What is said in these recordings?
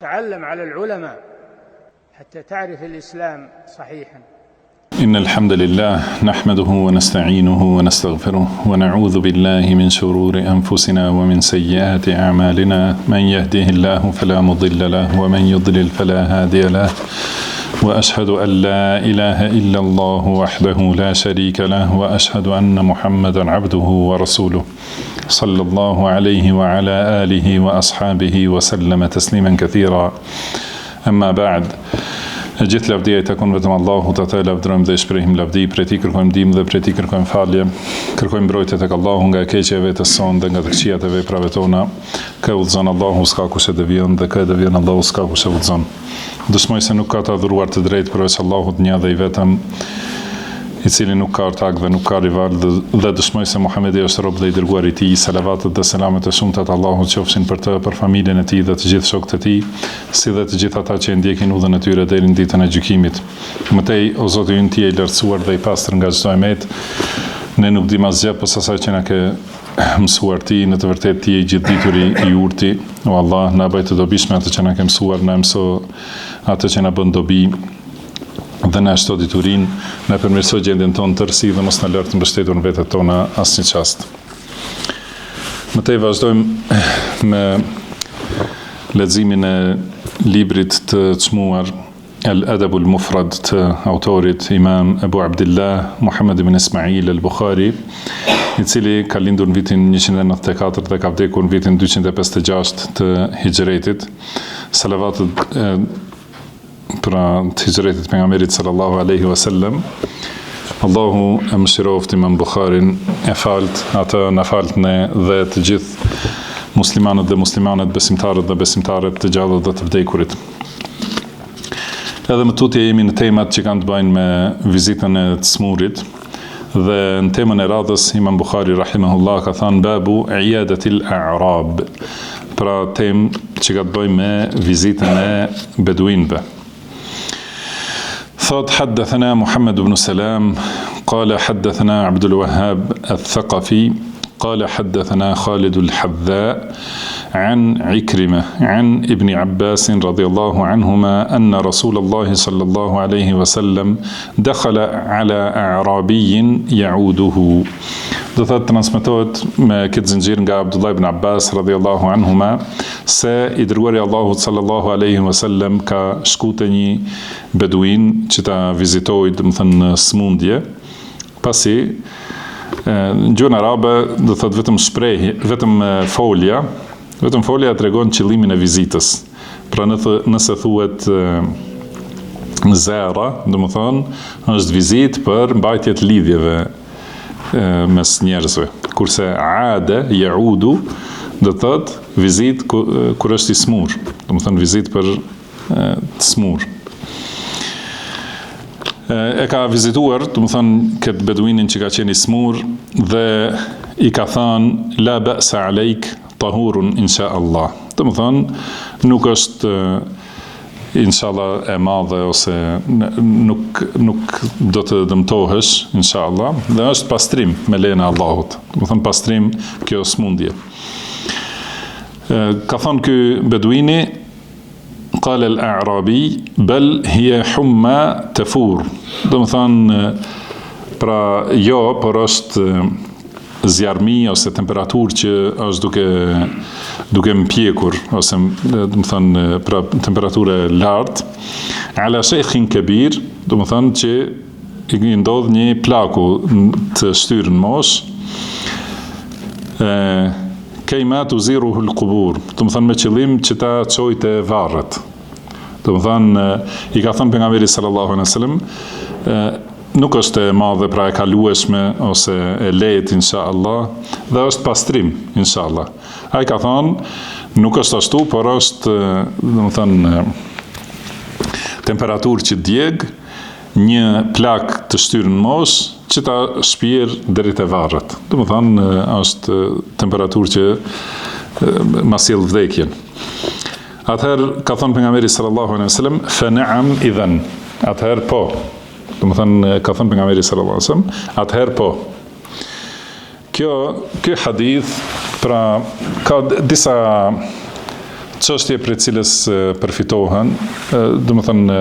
تعلم على العلماء حتى تعرف الإسلام صحيحا. إن الحمد لله نحمده ونستعينه ونستغفره ونعوذ بالله من شرور أنفسنا ومن سيئات أعمالنا من يهده الله فلا مضل له ومن يضلل فلا هادي له وأشهد أن لا إله إلا الله وحده لا شريك له وأشهد أن محمدا عبده ورسوله صلى الله عليه وعلى آله وأصحابه وسلم تسليما كثيرا. أما بعد. Gjithë lavdia I takon vetëm Allahut, atë lavdërojmë dhe shprehim lavdi, prej Tij kërkojmë ndihmë dhe prej Tij kërkojmë falje. Kërkojmë mbrojtje tek Allahu nga e keqja e vetes sonë dhe nga të këqijat e veprave tona. Kë udhëzon Allahu s'ka kush e devion dhe kë devion Allahu s'ka kush e udhëzon. Dëshmoj se nuk ka të adhuruar të drejtë përveç Allahut një dhe I vetëm, I cili nuk ka ortak dhe nuk ka rival, dhe dëshmoj se Muhamedi është rob dhe I dërguar I Tij. Salavatet dhe selamet e shumta të Allahut qofshin për të, për familjen e Tij dhe të gjithë shokët e Tij, si dhe të gjithë ata që e ndjekin udhën e tyre deri në ditën e gjykimit. Mëtej, o Zoti ynë, Ti je I lartësuar dhe I pastër nga çdo emet. Ne nuk dim asgjë pas asaj që na ke mësuar Ti, në të vërtetë Ti je I gjithë dituri I urti. O Allah, na bëj të dobishme atë që na ke mësuar, na mëso atë që na bën dobi dhe na shto diturin, na përmirëso gjendjen tonë tërësi dhe mos na lart të mbështetur në vetet tona asnjë çast. Mëtej vazhdojmë me leximin e librit të çmuar Al-Adabul Mufrad të autorit Imam Abu Abdillah Muhammad ibn Ismail al-Bukhari, I cili ka lindur në vitin 194 dhe ka vdekur në vitin 256 të Hijretit. Salavatet pra të hijretit pejgamberit sallallahu alaihi wasallam. Allahu e mëshiroft Imam Bukharin, e falt atë, na falt ne dhe të gjithë muslimanët dhe muslimanet, besimtarët dhe besimtaret, të gjallët dhe të vdekurit. Edhe më tutje jemi në temat që kanë të bëjnë me vizitën e të smurit, dhe në temën e radhës Imam Bukhari rahimahullah ka thënë babu iyadatil a'rab, pra temë që ka të bëjnë me vizitën e beduinëve. ثاد حدثنا محمد بن سلام قال حدثنا عبد الوهاب الثقفي قال حدثنا خالد الحذاء عن عكرمة عن ابن عباس رضي الله عنهما أن رسول الله صلى الله عليه وسلم دخل على أعرابي يعوده. Do thot transmetohet me këtë zinxhir nga Abdullah ibn Abbas radhiyallahu anhuma se I dërguari Allahut sallallahu alaihi wasallam ka shku te një beduin që ta vizitoi, domethënë në smundje, pasi në gjuhën arabe do thot vetëm shprehje, vetëm folja tregon qëllimin e vizitës. Pra nëse thuhet zera, domethënë është vizitë për mbajtje të lidhjeve mes njerëzve, kurse aade, yaudu, do të thotë vizit kur është I smur, do të thonë vizit për të smur. E ka vizituar, do të thonë këtë beduinin që ka qenë I smur dhe I ka thënë la ba'sa alejk tahurun insha Allah. Do të thonë nuk është inshallah e madhe ose nuk do të dëmtohesh inshallah, dhe është pastrim me lejen e Allahut. Do të thonë pastrim kjo smundje. Ka thonë ky beduini قال الأعرابي بل هي حمى تفور. Do të thonë pra jo, por është zjarmi ose temperaturë që është duke mpjekur, ose do të thonë pra temperaturë e lartë, ala shaykhin kabir, do të thonë që I ndodh një plaku të shtyrë në mosh, kejma tuziruhu al-qubur, do të thonë me qëllim që ta çojë te varret. Do të thonë I ka thënë pejgamberi sallallahu alaihi wasallam, nuk është e madhe, pra e kalueshme ose e lehtë inshallah, dhe është pastrim inshallah. Ai ka thonë nuk është ashtu, por është domethënë temperaturë që djeg, një plak të shtyrë në mosh që ta shpjer deri te varret. Domethënë është temperaturë që ma sjell vdekjen. Atëherë ka thënë pejgamberi sallallahu alaihi wasallam fa na'am idhan. Atëherë po. Do të thënë ka thënë pejgamberi sallallahu alaihi wasallam, atëherë po. Ky hadith pra ka disa çështje për cilës përfitohen, domethënë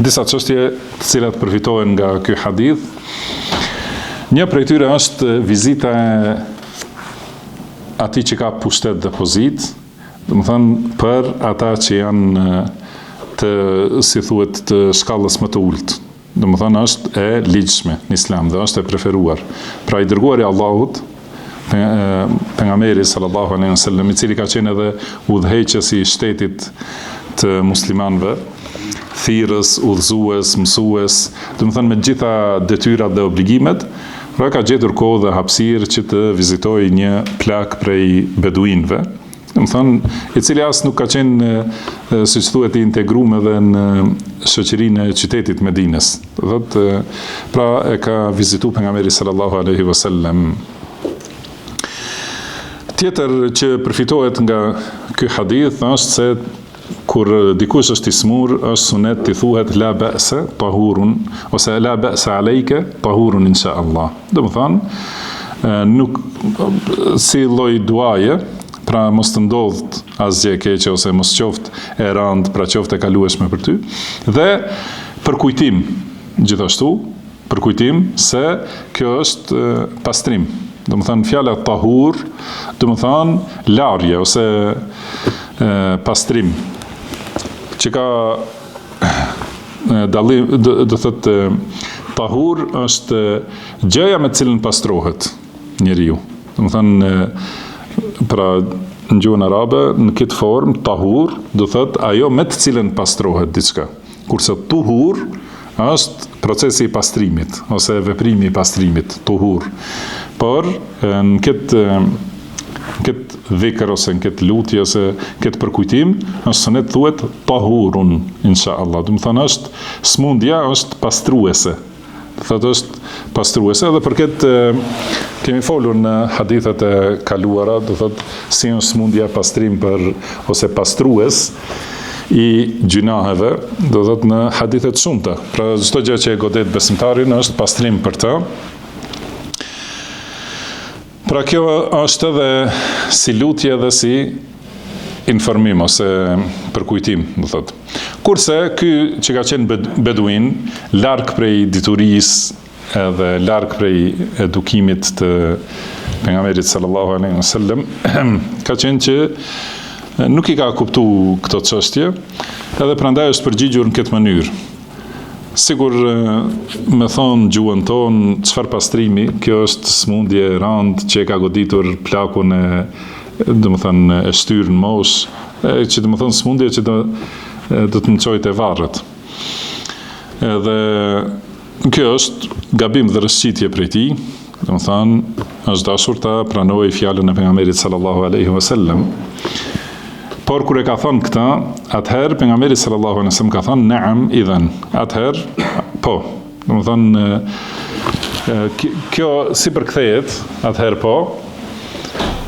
disa çështje të cilat përfitohen nga ky hadith. Një prej tyre është vizita e atij që ka pushtet dhe pozitë, domethënë për ata që janë të, si thuhet, të shkallës më të ulët. Domethënë është e ligjshme në Islam dhe është e preferuar. Pra i dërguari i Allahut, pejgamberi sallallahu alaihi wasallam, i cili ka qenë edhe udhëheqësi i shtetit të muslimanëve, thirrës, udhëzues, mësues, domethënë me gjitha detyrat dhe obligimet, pra ka gjetur kohë dhe hapësirë që të vizitojë një plak prej beduinëve, domethënë i cili as nuk ka qenë, siç thuhet, i integruar edhe në shoqërinë e qytetit Medinës. Pra e ka vizituar pejgamberi sallallahu alaihi wasallam. Tjetër që përfitohet nga ky hadith është se kur dikush është i smur, është sunet të thuhet la ba'sa tahurun ose la ba'sa alejke tahurun insha Allah. Domethënë nuk si lloj duaje, pra mos të ndodht asgjë e keqe ose mos qoftë e rëndë, pra qoftë e kalueshme për ty. Dhe për kujtim, gjithashtu, për kujtim se kjo është pastrim. Domethënë fjala tahur, domethënë larje ose pastrim, që ka dallim, do thotë tahur është gjëja me të cilën pastrohet njeriu. Domethënë pra në gjuhën arabe në këtë formë tahur do thotë ajo me të cilën pastrohet diçka. Kurse tuhur është procesi i pastrimit ose veprimi i pastrimit, tuhur. Por në këtë dhikr ose në këtë lutje ose këtë përkujtim, është sunet thuhet tahurun insha Allah. Do të thonë është smundja është pastruese. Thotë është pastruese dhe për këtë kemi folur në hadithet e kaluara, do thotë si është smundja pastrim për ose pastrues i gjunaheve, do thotë në hadithet shumëta. Pra çdo gjë që e godet besimtarin është pastrim për të. Pra kjo është edhe si lutje dhe si informim ose përkujtim, do thotë. Kurse ky që ka qenë beduin, larg prej diturisë edhe larg prej edukimit të pejgamberit sallallahu alaihi wasallam, ka qenë që nuk i ka kuptuar këto çështje, edhe prandaj është përgjigjur në këtë mënyrë. Sigur me thonë gjuhën tonë, çfarë pastrimi, kjo është smundje e rëndë që e ka goditur plakun e, domethënë, e shtyrë në moshë, që domethënë smundje që do të mëçojë te varret. Edhe kjo është gabim dhe rrëshqitje prej tij, domethënë është dashur ta pranojë fjalën e pejgamberit sallallahu alaihi wasallam. Por kur e ka thënë këtë, atëherë pejgamberi sallallahu alaihi wasallam ka thënë na'am idhan. Atëherë po. Domethënë kjo si përkthehet, atëherë po,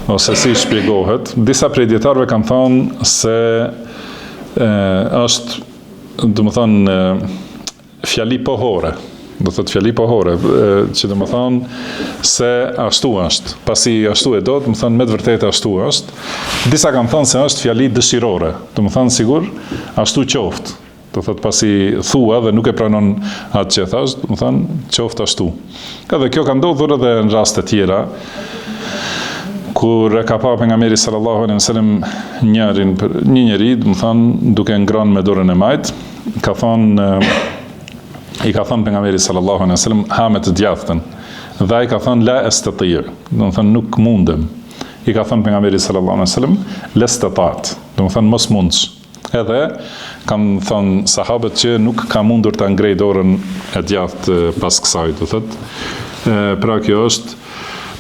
ose si shpjegohet. Disa prej dietarëve kanë thënë se është, domethënë fjali pohore. Do thotë fjali pohore, që domethënë se ashtu është. Pasi ashtu e do, domethënë me të vërtetë ashtu është. Disa kanë thënë se është fjali dëshirore. Domethënë sigur ashtu qoftë. Do thotë pasi thua dhe nuk e pranon atë që thash, domethënë qoftë ashtu. Edhe kjo ka ndodhur edhe në raste tjera, kur e ka pa pejgamberi sallallahu alaihi wasallam një njeri, domethënë duke ngrënë me dorën e majt, ka thënë i ka thënë pejgamberi sallallahu alaihi wasallam ha me të djathtën. Dhe ai ka thënë la astati', do të thënë nuk mundem. I ka thënë pejgamberi sallallahu alaihi wasallam lastatat, do të thënë mos mundsh. Edhe kanë thënë sahabët që nuk ka mundur ta ngrej dorën e djathtë pas kësaj, do thotë. Pra kjo është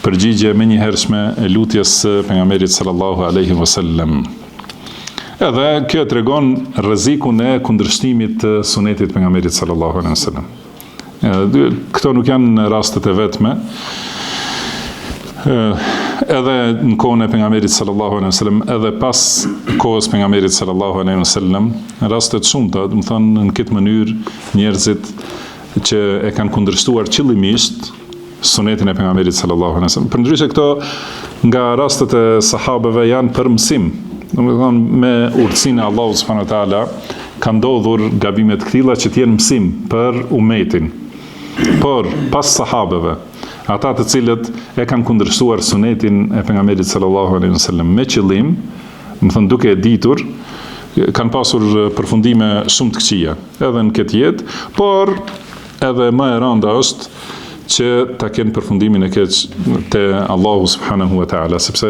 përgjigje menjëhershme e lutjes së pejgamberit sallallahu alaihi wasallam. Edhe kjo tregon rrezikun e kundërshtimit të sunetit pejgamberit sallallahu alaihi wasallam. Këto nuk janë rastet e vetme. Edhe në kohën e pejgamberit sallallahu alaihi wasallam, edhe pas kohës pejgamberit sallallahu alaihi wasallam, rastet shumëta, do të thonë në këtë mënyrë njerëzit që e kanë kundërshtuar qëllimisht sunetin e pejgamberit sallallahu alaihi wasallam. Përndryshe këto nga rastet e sahabeve janë për mësim. Domethënë me urtësinë e Allahut subhanahu wa taala ka ndodhur gabime të këtilla që të jenë mësim për umetin. Por pas sahabeve, ata të cilët e kanë kundërshtuar sunetin e pejgamberit sallallahu alaihi wasallam me qëllim, më thënë duke e ditur, kanë pasur përfundime shumë të këqija, edhe në këtë jetë, por edhe më e rënda është që ta kenë përfundimin e keq te Allahu subhanahu wa taala, sepse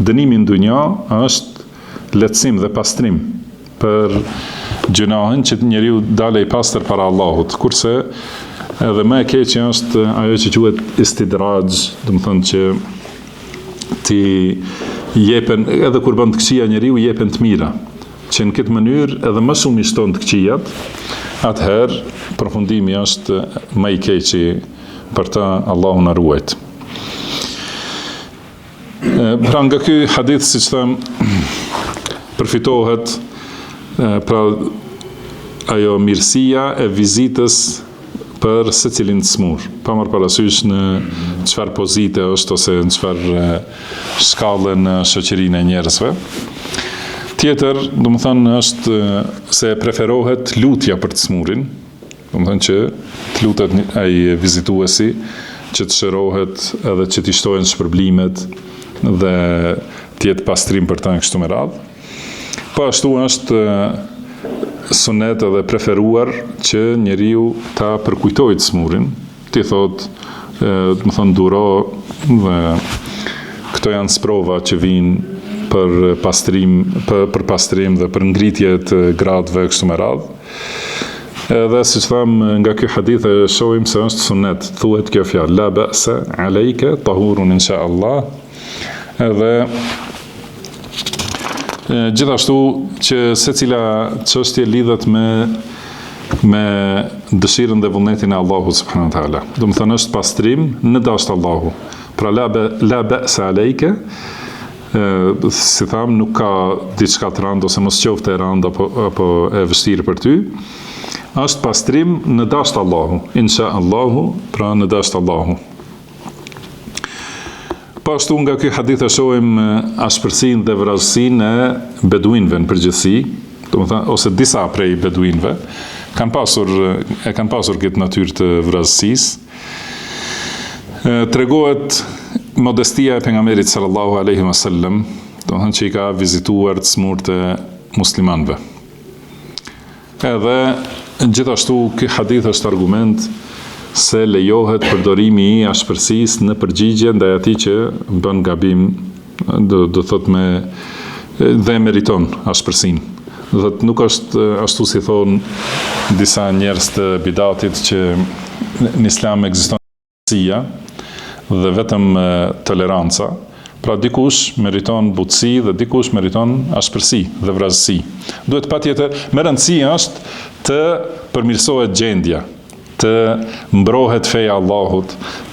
dënimi në dunja është lehtësim dhe pastrim për gjunahin që njeriu dalë i pastër para Allahut, kurse edhe më e keqja është ajo që quhet istidraj, do të thonë që ti jepen edhe kur bën të këqija njeriu jepen të mira, që në këtë mënyrë edhe më shumë i shton të këqijat, atëherë përfundimi është më i keqi për ta, Allahu na ruajt. Pra nga ky hadith, siç them, përfitohet pra ajo mirësia e vizitës për secilin smur, pa marrë parasysh në çfarë pozite është ose në çfarë shkallë në shoqërinë e njerëzve. Tjetër, domethënë, është se preferohet lutja për të smurin, domethënë që të lutet ai vizituesi që të shërohet edhe që t'i shtohen shpërblimet dhe të jetë pastrim për ta kështu me radhë. Po ashtu është sunet edhe preferuar që njeriu ta përkujtojë smurin, ti thot, do të thonë duro dhe këto janë sprova që vijnë për pastrim dhe për ngritje të gradëve kështu me radhë. Edhe si që thamë nga ky hadith e shohim se është sunet, thuhet kjo fjalë, la ba'sa alejke, tahurun insha Allah, edhe gjithashtu që secila çështje lidhet me dëshirën dhe vullnetin e Allahut subhanahu wa taala. Do të thonë është pastrim në dasht Allahu. Pra la ba'sa alejke, si thamë, nuk ka diçka të rëndë ose mos qoftë e rëndë apo e vështirë për ty. Është pastrim në dasht Allahu, insha Allahu, pra në dasht Allahu. Pashtu nga ky hadith e shohim ashpërsinë dhe vrasësinë e beduinëve në përgjithësi, domethënë ose disa prej beduinëve kanë pasur këtë natyrë të vrasësisë. Tregohet modestia e pejgamberit sallallahu alaihi wasallam, domethënë që i ka vizituar të smurt e muslimanëve. Edhe gjithashtu ky hadith është argument se lejohet përdorimi i ashpërsisë në përgjigje ndaj atij që bën gabim, do thot me dhe meriton ashpërsinë. Do thot nuk është ashtu si thon disa njerëz të bidatit që në Islam ekziston butësia dhe vetëm toleranca. Pra dikush meriton butësi dhe dikush meriton ashpërsi dhe vrasësi. Duhet patjetër, më rëndësi është të përmirësohet gjendja, të mbrohet feja Allahut,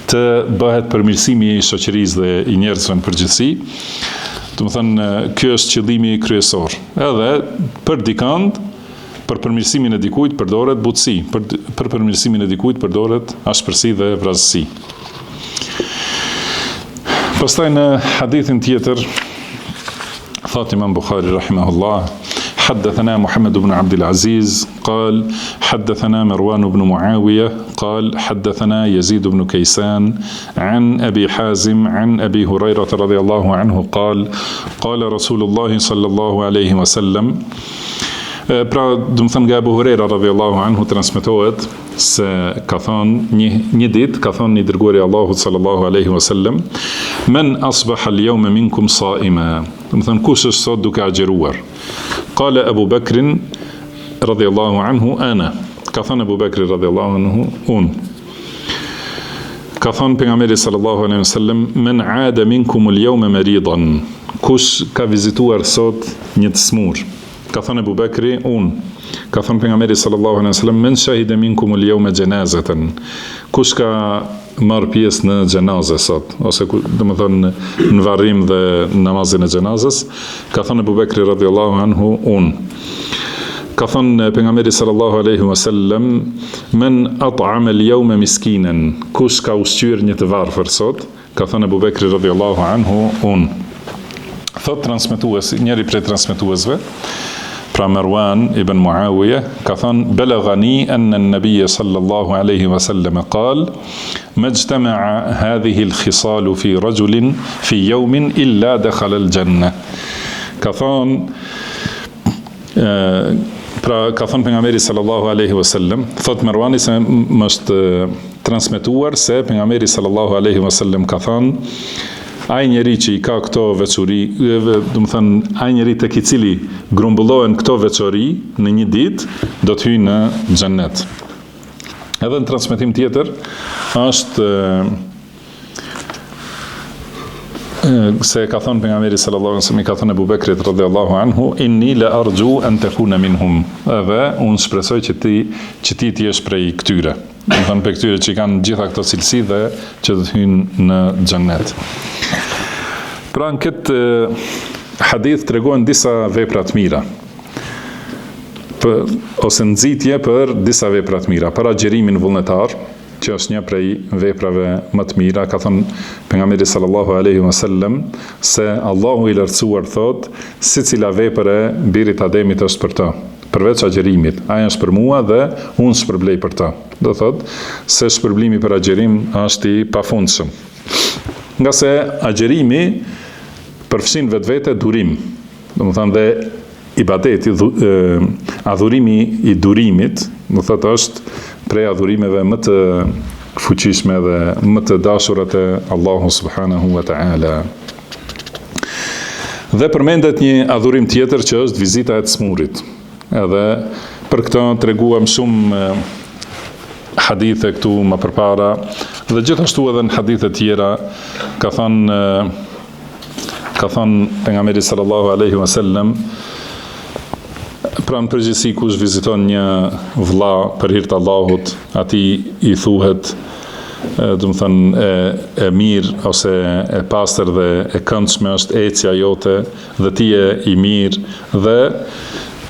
të bëhet përmirësimi i shoqërisë dhe i njerëzve në përgjithësi. Do të thënë, ky është qëllimi kryesor. Edhe për dikand, për përmirësimin e dikujt përdoret butësi, për përmirësimin e dikujt përdoret ashpërsi dhe vrasësi. Pastaj në hadithin tjetër, thot Imam Bukhari rahimahullah, حدثنا محمد بن عبد العزيز قال حدثنا مروان بن معاوية قال حدثنا يزيد بن كيسان عن أبي حازم عن أبي هريرة رضي الله عنه قال قال رسول الله صلى الله عليه وسلم. Pra, do të thënë nga Abu Huraira radhiyallahu anhu transmetohet se ka thënë një ditë ka thënë i dërguari i Allahut sallallahu alaihi wasallam, men asbaha al-yawma minkum sa'ima. Do të thënë kush është sot duke agjëruar. Qala Abu Bakr radhiyallahu anhu ana. Ka thënë Abu Bakr radhiyallahu anhu unë. Ka thënë pejgamberi sallallahu alaihi wasallam, men aada minkum al-yawma maridan. Kush ka vizituar sot një të smur. Ka thënë Abu Bekri, unë. Ka thënë pejgamberi sallallahu alaihi wasallam, men shahida minkum al-yawma janazatan. Kush ka marr pjesë në xhenazë sot, ose domethënë në varrim dhe namazin e xhenazës, ka thënë Abu Bekri radhiyallahu anhu, unë. Ka thënë pejgamberi sallallahu alaihi wasallam, men at'ama al-yawma miskinan. Kush ka ushqyer një të varfër sot, ka thënë Abu Bekri radhiyallahu anhu, unë. thot transmetuesi, njëri prej transmetuesve, pra Marwan ibn Muawiya, ka thënë belaghani anna an-nabiy sallallahu alaihi wasallam qal majtama'a hadhihi al-khisal fi rajulin fi yawmin illa dakhala al-janna. Ka thënë pra ka thënë pejgamberi sallallahu alaihi wasallam, thot Marwani se më është transmetuar se pejgamberi sallallahu alaihi wasallam ka thënë ai njeri që i ka këto veçori, do të thënë ai njeri tek i cili grumbullohen këto veçori në një ditë, do të hyjë në xhennet. Edhe në transmetim tjetër është se ka thënë pejgamberi sallallahu alaihi wasallam, i ka thënë Abu Bekrit radhiyallahu anhu, inni la arju an takuna minhum, edhe unë shpresoj që ti jesh prej këtyre. Do të thënë për këtyre që kanë gjitha këto cilësi dhe që do të hyjnë në xhennet. Pra në këtë hadith tregojnë disa vepra të mira, ose nxitje për disa vepra të mira. Para agjerimin vullnetar, që është një prej veprave më të mira, ka thënë pejgamberi sallallahu alaihi wasallam se Allahu i lartësuar thot, secila vepër e birit Ademit është për të, përveç agjerimit. Aja është për mua dhe unë shpërblej për ta. Do thot se shpërblimi për agjerim është i pafundshëm. Nga se agjerimi përfshin vetvete durim. Do të thënë dhe ibadeti, adhurimi i durimit, do thot është prej adhurimeve më të fuqishme dhe më të dashurat e Allahu subhanahu wa ta'ala. Dhe përmendet një adhurim tjetër që është vizita e të smurit. Edhe për këtë treguam shumë hadithe këtu më përpara, dhe gjithashtu edhe në hadithe tjera ka thënë pejgamberi sallallahu alaihi wasallam, pra në përgjithësi kush viziton një vëlla për hir të Allahut, atij i thuhet do të thënë e mirë ose e pastër dhe e këndshme është ecja jote dhe ti je i mirë dhe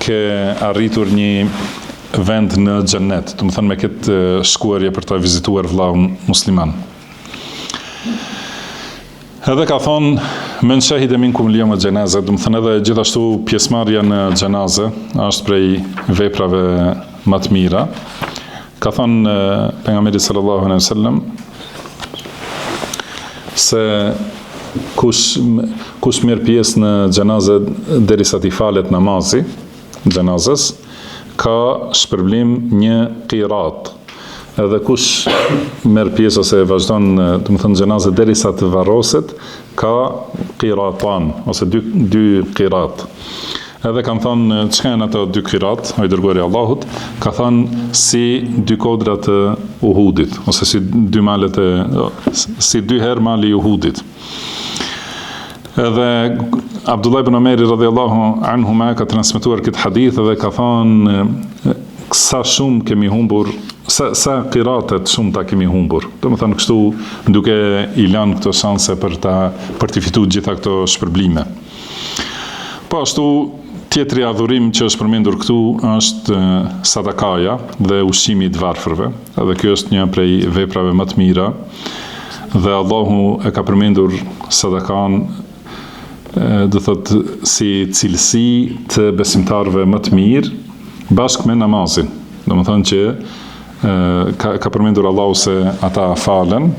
ke arritur një vend në xhennet, do të thënë me këtë shkuarje për të vizituar vëllaun musliman. Edhe ka thonë men shahide minkum al-yawma al-janaza, do të thënë edhe gjithashtu pjesëmarrja në xhenazë është prej veprave më të mira. Ka thonë pejgamberi sallallahu alaihi wasallam se kush merr pjesë në xhenazë derisa t'i falet namazi xhenazës, ka shpërblim një qirat. Edhe kush merr pjesë ose vazhdon, do të thënë xhenazë derisa të varroset, ka qiratan ose dy qirat. Edhe kanë thënë çka janë ato dy qirat, ai dërguari i Allahut, ka thënë si dy kodra të Uhudit ose si dy malet si dy herë mali i Uhudit. Edhe Abdullah ibn Umar radhiyallahu anhuma ka transmetuar këtë hadith dhe ka thënë sa shumë kemi humbur, sa qiratet shumë ta kemi humbur. Do të thënë kështu duke i lënë këto shanse për të fituar gjitha këto shpërblime. Po ashtu tjetri adhurim që është përmendur këtu është sadakaja dhe ushqimi i të varfërve. Edhe kjo është një prej veprave më të mira dhe Allahu e ka përmendur sadakan do thotë si cilësi të besimtarëve më të mirë bashkë me namazin. Do të thënë që ka përmendur Allahu se ata falen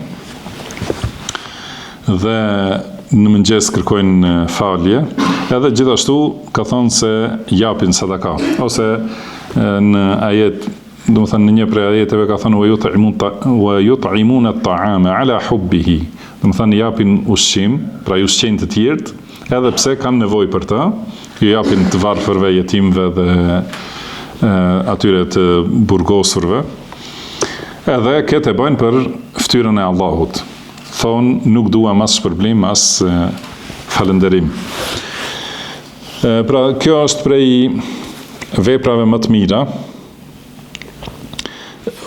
dhe në mëngjes kërkojnë falje, edhe gjithashtu ka thonë se japin sadaka, ose në ajet, do të thënë në një prej ajeteve ka thonë wa yut'imuna at-ta'ama ala hubbihi, do të thënë japin ushqim, pra ushqejnë të tjerët, edhe pse kanë nevojë për të, ju japin të varfërve, jetimve dhe atyre të burgosurve, edhe këtë e bëjnë për ftyrën e Allahut. Thonë nuk dua mas shpërblim, mas falënderim. Pra kjo është prej veprave më të mira,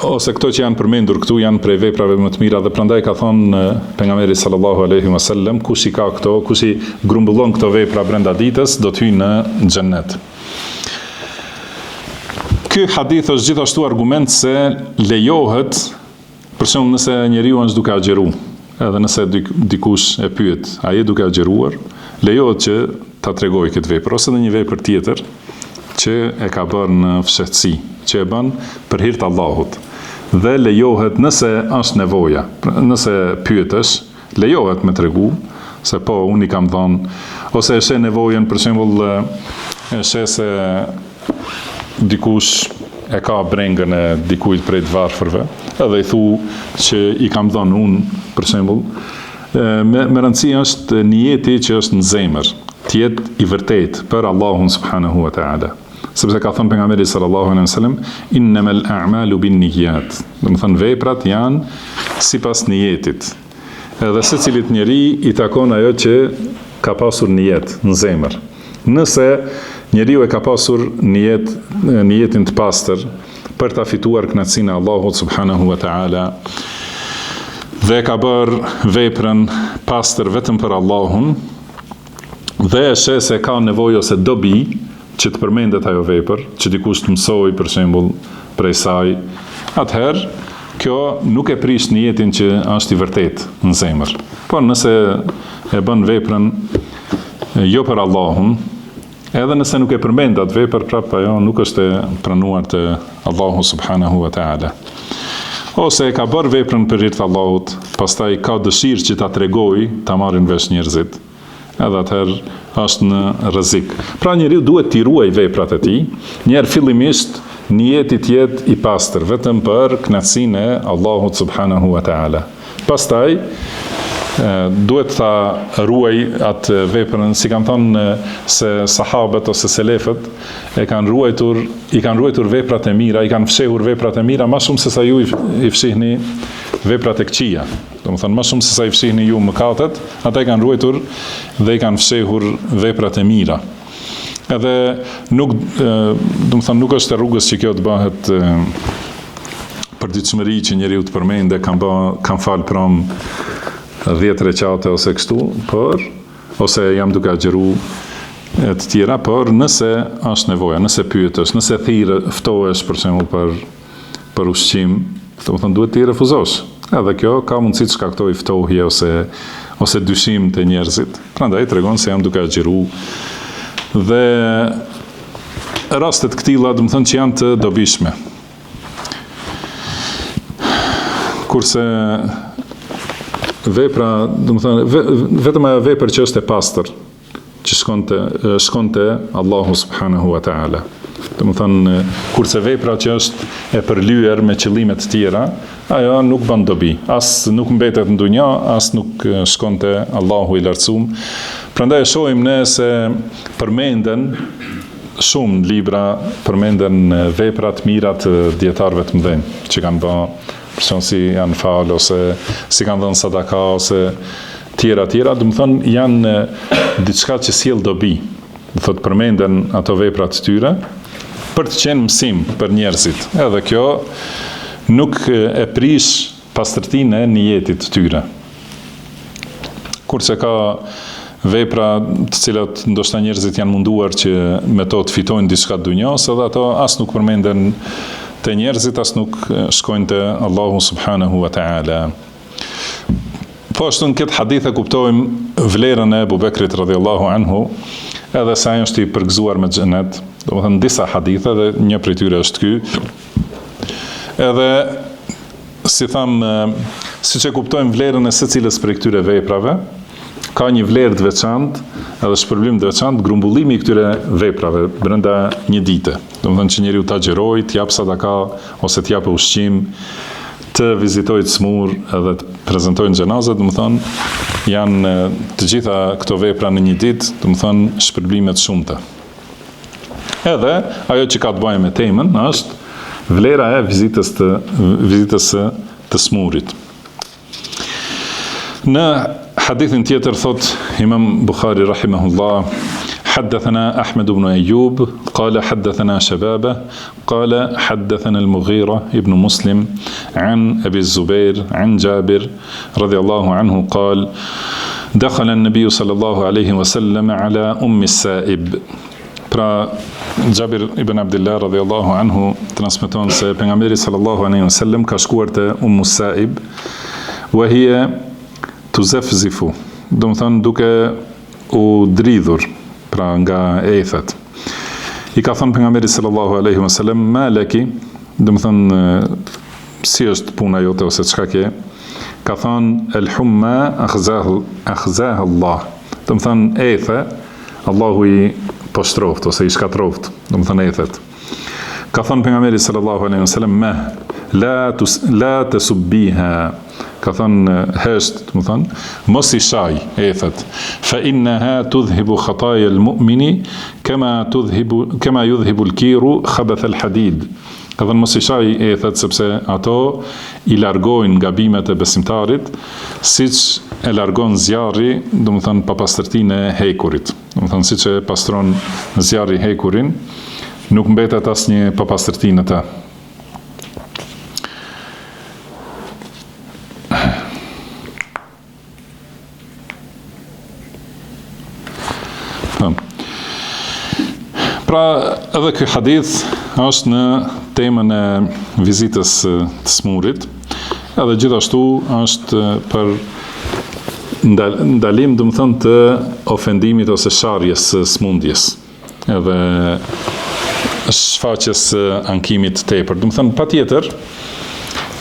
ose këto që janë përmendur këtu janë prej veprave më të mira, dhe prandaj ka thonë pejgamberi sallallahu alaihi wasallam, kush i ka këto, kush i grumbullon këto vepra brenda ditës, do të hyjë në xhennet. Ky hadith është gjithashtu argument se lejohet, për shembull nëse njeriu është duke agjeruar, edhe nëse dikush e pyet, a je duke agjeruar? lejohet që ta tregoj këtë vepër, ose edhe një vepër tjetër që e ka bërë në fshehtësi, që e bën për hir të Allahut. Dhe lejohet nëse është nevoja, nëse pyetesh, lejohet me tregu se po unë i kam dhënë, ose e sheh nevojën, për shembull e sheh se dikush e ka brengën e dikujt prej të varfërve, edhe i thu që i kam dhënë unë, për shembull, me rëndësi është niyeti që është në zemër, të jetë i vërtet për Allahun subhanahu wa ta'ala. Sepse ka thënë pejgamberi sallallahu alaihi wasallam, innamal a'malu binniyat. Do të thënë veprat janë sipas niyetit. Edhe secilit njeri i takon ajo që ka pasur niyet në zemër. Nëse njeriu e ka pasur niyetin të pastër për ta fituar kënaqësinë e Allahut subhanahu wa ta'ala, dhe ka bërë veprën pastër vetëm për Allahun, dhe e sheh se ka nevojë ose dobi që të përmendet ajo vepër, që dikush të mësoj për shembull prej saj, atëherë kjo nuk e prish niyetin që është i vërtet në zemër. Por nëse e bën veprën jo për Allahun, edhe nëse nuk e përmend atë vepër, prapë ajo nuk është e pranuar të Allahu subhanahu wa ta'ala. Ose e ka bërë veprën për hir të Allahut, pastaj ka dëshirë që ta tregojë, ta marrin vesh njerëzit, edhe atëherë është në rrezik. Pra njeriu duhet t'i ruaj veprat e tij, njerë fillimisht niyeti të jetë i pastër, vetëm për kënaqësinë e Allahut subhanahu wa ta'ala. Pastaj duhet ta ruaj atë veprën, si kanë thënë se sahabët ose selefët i kanë ruajtur veprat e mira, i kanë fshehur veprat e mira më shumë se sa ju i fshihni veprat e këqija. Domethënë më shumë se sa i fshihni ju mëkatet, ata i kanë ruajtur dhe i kanë fshehur veprat e mira. Edhe nuk, domethënë nuk është e rrugës që kjo të bëhet përditshmëri që njeriu të përmendë, kam fal prom 10 recate ose kështu, ose jam duke agjeru të tjera, por nëse është nevoja, nëse pyetesh, nëse ftohesh për shembull për ushqim, domethënë duhet të refuzosh. Edhe kjo ka mundësi të shkaktojë ftohje ose dyshim të njerëzit. Prandaj tregon se jam duke agjeru. Dhe rastet këtilla, domethënë që janë të dobishme. Kurse vepra, domethënë vetëm ajo vepër që është e pastër, që shkonte Allahu subhanahu wa ta'ala. Domethënë kurse vepra që është e përlyer me qëllime të tjera, ajo nuk bën dobi, as nuk mbetet në dunja, as nuk shkonte Allahu i lartësuar. Prandaj e shohim ne se përmenden shumë libra, përmenden vepra të mira të dietarëve të mëdhenj që kanë bërë, përshon si janë falë, ose si kanë dhënë sadaka, ose tjera, domethënë janë diçka që sjell dobi. Do thotë përmenden ato vepra të tyre për të qenë mësim për njerëzit. Edhe kjo nuk e prish pastërtinë e niyetit të tyre. Kurse ka vepra të cilat ndoshta njerëzit janë munduar që me to të fitojnë diçka të dunjos, edhe ato as nuk përmenden te njerëzit, as nuk shkojnë te Allahu subhanahu wa ta'ala. Po ashtu në këtë hadith e kuptojmë vlerën e Abu Bekrit radhiyallahu anhu, edhe se ai është i përgëzuar me xhenet. Domethënë disa hadithe dhe një prej tyre është ky. Edhe si tham, siç e kuptojmë vlerën e secilës prej këtyre veprave, ka një vlerë të veçantë, edhe shpërblim të veçantë, grumbullimi i këtyre veprave brenda një dite. Domethënë që njeriu ta xherojë, të jap sadaka ose të japë ushqim, të vizitojë të smur edhe të prezantojnë xhenazat, domethënë janë të gjitha këto vepra në një ditë, domethënë shpërblime të shumta. Edhe ajo që ka të bëjë me temën është vlera e vizitës të smurit. Në hadithin tjetër thot Imam Bukhari rahimahullah, حدثنا أحمد بن أيوب قال حدثنا شبابة قال حدثنا المغيرة ابن مسلم عن أبي الزبير عن جابر رضي الله عنه قال دخل النبي صلى الله عليه وسلم على أم السائب. Pra Jabir ibn Abdullah radhiyallahu anhu transmeton se pejgamberi sallallahu alaihi wasallam ka shkuar te Ummu Saib, wa hiya tuzafzifu, do të thonë duke u dridhur, pra nga ethet. I ka thënë pejgamberi sallallahu alaihi wasallam, "Malaki", do të thonë si është puna jote ose çka ke? Ka thënë, "El-humma akhzaha Allah", do të thonë ethe, Allahu i poshtroft ose i shkatroft, do të thonë ethet. Ka thënë pejgamberi sallallahu alaihi wasallam, "Ma la tasubbiha", ka thënë hesht, do të thonë mos i shaj ethet, "Fa innaha tudhhibu khataya al-mu'mini kama yudhhibu al-kiru khabath al-hadid", ka thënë mos i shaj ethet sepse ato i largojnë gabimet e besimtarit, siç e largon zjarri, do të thonë papastërtinë e hekurit. Do të thonë siç e pastron zjarri hekurin, nuk mbetet asnjë papastërti në të. Pra, edhe ky hadith është në temën e vizitës të smurit, edhe gjithashtu është për ndalim, do të thonë, të ofendimit ose sharjes së smundjes, edhe shfaqjes së ankimit të tepër. Do të thonë,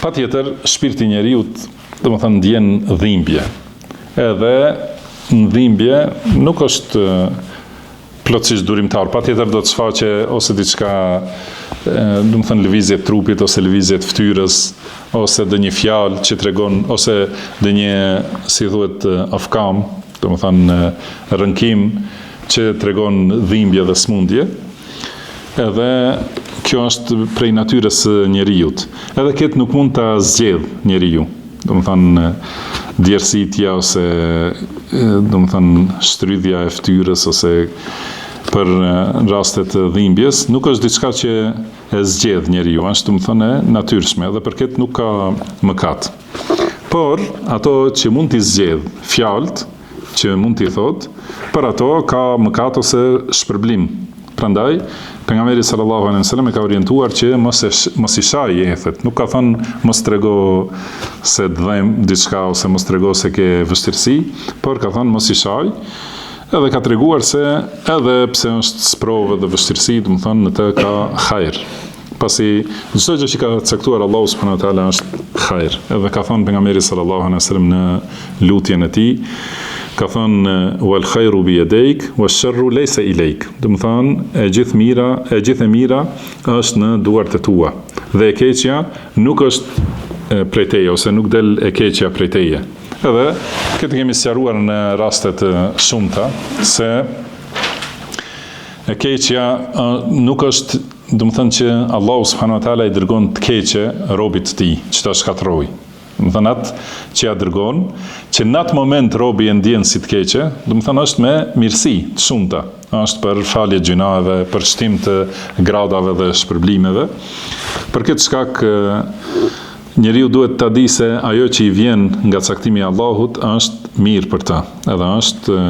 patjetër shpirti i njeriut, do të thonë, ndjen dhimbje. Edhe në dhimbje nuk është plotësisht durimtar, patjetër do të shfaqe ose diçka, do të thënë lëvizje të trupit ose lëvizje të fytyrës, ose dhe një fjalë që tregon, ose dhe një, si thuhet, afkam, do të thënë rënkim që tregon dhimbje dhe smundje. Edhe kjo është prej natyrës së njeriut. Edhe këtë nuk mund ta zgjedh njeriu. Do të thënë djersitja ose do të thënë shtrydhja e fytyrës ose për rastet të dhimbjes, nuk është diçka që e zgjedh njeriu, është, do të thënë, e natyrshme, dhe për këtë nuk ka mëkat. Por ato që mund t'i zgjedh, fjalët që mund t'i thot, për ato ka mëkat ose shpërblim. Prandaj pejgamberi sallallahu alaihi wasallam e ka orientuar që mos i shaj ethet, nuk ka thënë mos trego se dhem diçka ose mos trego se ke vështirësi, por ka thënë mos i shaj, edhe ka treguar se edhe pse është sprovë dhe vështirësi, do të thonë në të ka hajër. Pasi çdo gjë që ka caktuar Allahu subhanahu wa taala është hajër. Edhe ka thënë pejgamberi sallallahu alaihi wasallam në lutjen e tij, ka thënë wal khairu bi yadayk wash sharru laysa ilayk. Do të thonë e gjithë e mira është në duart e tua dhe e keqja nuk është prej teje ose nuk del e keqja prej teje. Edhe këtë kemi sqaruar në rastet shumta se e keqja nuk është, do të thënë që Allahu subhanahu wa taala i dërgon të keqe robit të tij që ta shkatërrojë. Do të thënë atë që ja dërgon, që në atë moment robi e ndjen si të keqe, do të thënë është me mirësi të shumta, është për falje gjunave, për shtim të gradave dhe shpërblimeve. Për këtë shkak njeriu duhet ta di se ajo që i vjen nga caktimi i Allahut është mirë për ta, edhe është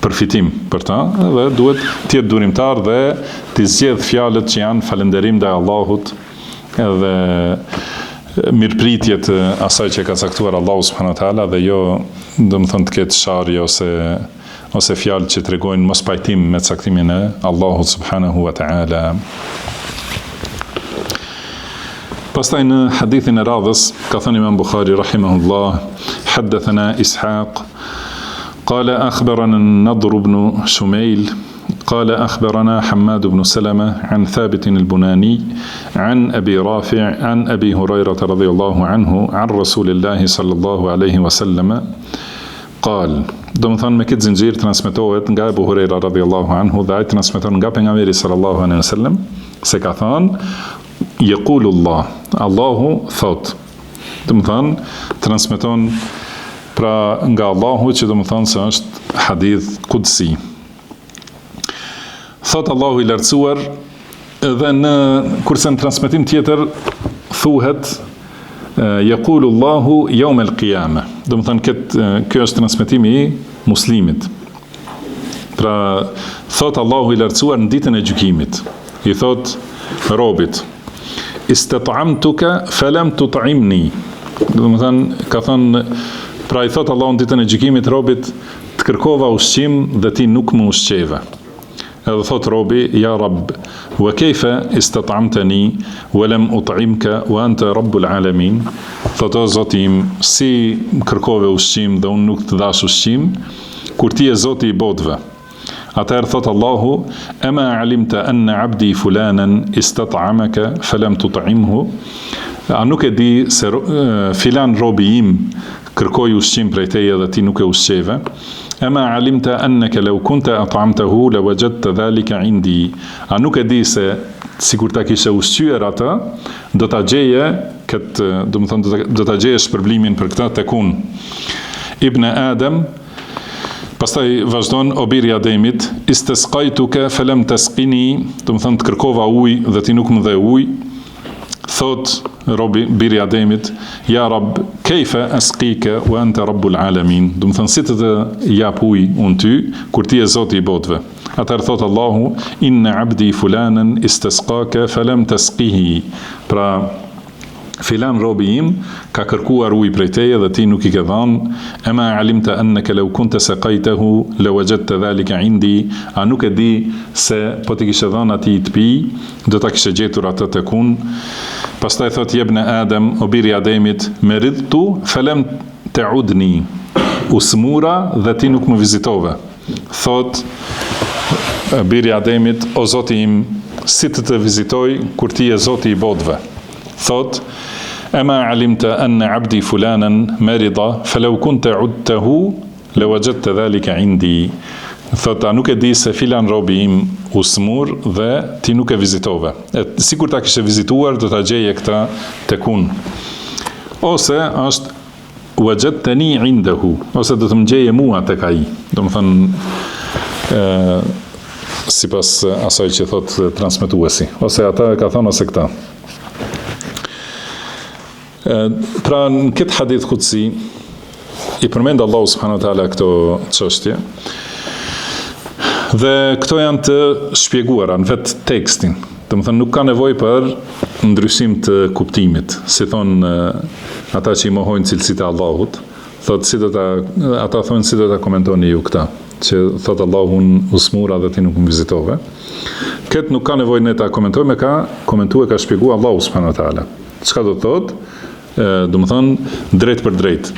përfitim për ta, edhe duhet të jetë durimtar dhe të zgjedh fjalët që janë falënderim ndaj Allahut, edhe mirëpritje të asaj që ka caktuar Allahu subhanahu wa taala, dhe jo, do të thonë, të ketë sharje ose fjalë që tregojnë mos pajtim me caktimin e Allahut subhanahu wa taala. Pastaj në hadithin e radhës ka thënë Imam Bukhari rahimahullah, haddathana Ishaq قال أخبرنا النضر بن شميل قال أخبرنا حماد بن سلمة عن ثابت البناني عن أبي رافع عن أبي هريرة رضي الله عنه عن رسول الله صلى الله عليه وسلم قال. Do të thonë me këtë zinxhir transmetohet nga Abu Huraira radhiyallahu anhu dhe ai transmeton nga pejgamberi sallallahu alaihi wasallam se ka thënë yaqulu Allah, Allahu thot. Do të thonë transmeton pra nga Allahu, që do të thonë se është hadith kudsi. Thot Allahu i lartësuar, dhe në kurse në transmetim tjetër thuhet yaqulu Allahu yawm al-qiyamah. Do të thonë kjo është transmetimi i muslimit. Pra thot Allahu i lartësuar në ditën e gjykimit, i thot robit istat'amtuka falam tut'imni. Do të thonë ka thënë, pra i thot Allahu në ditën e gjykimit robit, të kërkova ushqim dhe ti nuk më ushqeve. Edhe thot robi, ja Rabb, wa kejfe istat'amtani, wa lem ut'imka, wa anta Rabbul Alamin. Thot o Zoti im, si kërkove ushqim dhe unë nuk të dash ushqim, kur ti e Zoti i botëve. Atëherë thot Allahu, ema alimta anna abdi fulanan istat'amaka, falem tut'imhu. A nuk e di se filan robi im kërkoi ushqim prej teje dhe ti nuk e ushqeve. Ema alimta annaka law kunta at'amtahu lawajadta dhalika indi. A nuk e di se sikur ta kishe ushqyer atë, do ta gjeje këtë, do të thonë do ta gjeje shpërblimin për këtë tek unë. Ibn Adam, pastaj vazhdon o biri Ademit, istasqaituka falam tasqini, do të thonë të kërkova ujë dhe ti nuk më dhe ujë. Thot robi biri Ademit, ja Rab, kejfe asqika wa anta Rabbul Alamin. Do të thënë si të jap ujë unë ty, kur ti e Zoti i botëve. Atëherë thot Allahu, inna abdi fulanan istasqaka falam tasqihi. Pra, filan robi im ka kërkuar ujë prej teje dhe ti nuk i ke dhënë. Ema alimta annaka law kunta saqaitahu lawajadta dhalika indi. A nuk e di se po ti kishe dhënë atij të pi, do ta kishe gjetur atë tek unë. Pastaj thot jebne Adem, o biri Ademit, meridtu falam ta'udni. Usmura dhe ti nuk më vizitove. Thot biri Ademit, o Zoti im, si të vizitoj kur ti e Zoti i botëve. Thot, ema alimta anna abdi fulanan merida, falau kunta udtahu, lawajadta dhalika indi. Thot, a nuk e di se filan robi im usmur dhe ti nuk e vizitove. Sikur ta kishe vizituar, do ta gjeje këta tek unë. Ose është wajadtani indahu, ose do të më gjeje mua tek ai. Do të thënë sipas asaj që thot transmetuesi, ose ata e ka thënë ose këta. Pra në këtë hadith kutsi i përmend Allahu subhanahu wa taala këto çështje dhe këto janë të shpjeguara në vetë tekstin. Do të thënë nuk ka nevojë për ndryshim të kuptimit, si thon ata që i mohojnë cilësitë e Allahut, thotë ata thonë si do ta komentoni ju këta, që thot Allahu usmura dhe ti nuk më vizitove. Këtë nuk ka nevojë ne ta komentojmë, ka komentuar, ka shpjeguar Allahu subhanahu wa taala. Çka do të thotë? Do të thonë drejt për drejt.